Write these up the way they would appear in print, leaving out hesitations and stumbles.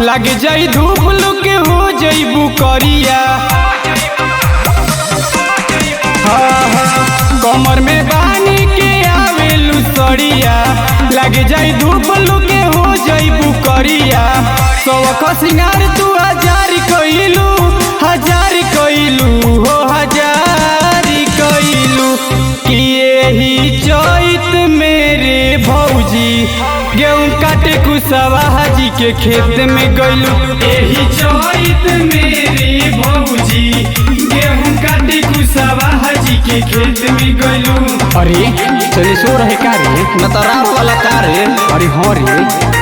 लग जाई धूप लुक हो जईबू करिया। कमर में बानी के आवेलू सड़िया, लग जाई धूप लुक हो जईबू करिया। सौख सिंगार तू हजार कइलू, हजार कइलू हो हजार कइलू। यही चैत मेरे भौजी गेहूँ काटे कुशवाहा जी के खेत में गइलू। यही चैत मेरे भौजी गेहूँ काटे कुशवाहा जी के खेत में गइलू। अरे चले सो रहे का रे, न तो रात वाला का रे। अरे हाँ रे,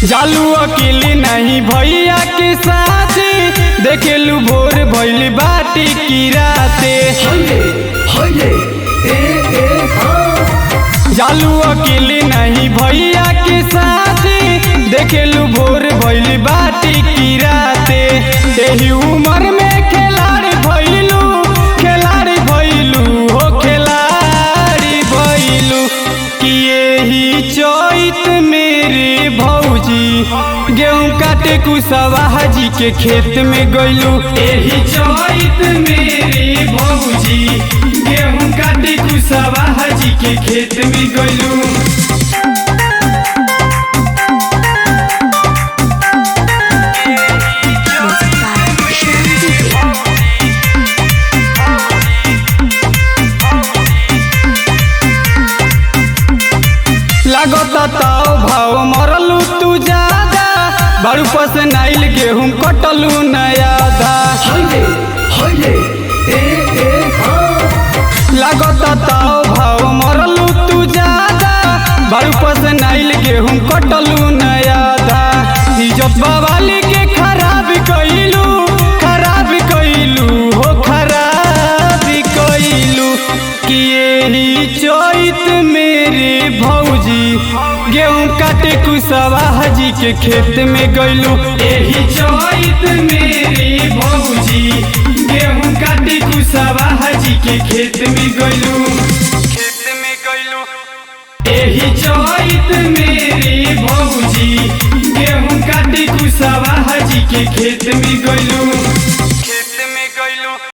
जालू अकेले नहीं भैया के साथ, देखेलू भोर भइल बाटी की राते। जालू अकेले नहीं भैया के साथ, देखेलू भोर भइल बाटी की राते। एही उम्र में खिलाड़ी भइलू, खिलाड़ी भइलू हो खिलाड़ी भइलू। कि यही चैत मेरे भौजी गेहूँ काटे कुशवाहा जी के खेत में गइलू। यही चैत मेरे भौजी गेहूँ काटे कुशवाहा जी के खेत में गइलू। लागता ताव भाव मरलू तू ज्यादा, बड़ू पसनाइल गेहूँ कटलू नया धा। लागता ताव भाव मरलू तू ज्यादा, बड़ू पसनाइल गेहूँ कटलू नया धा। इज्जत बवाली के खराब कइलू, खराब कइलू हो खराब कइलू। कि यही चैत मेरे भौजी गेहूँ काटे कुशवाहा जी के खेत में गइलू। यही चैत मेरे भौजी गेहूँ काटे कुशवाहा जी के खेत में गइलू, खेत में गइलू। यही चैत मेरे भौजी गेहूँ काटे कुशवाहा जी के खेत में गइलू।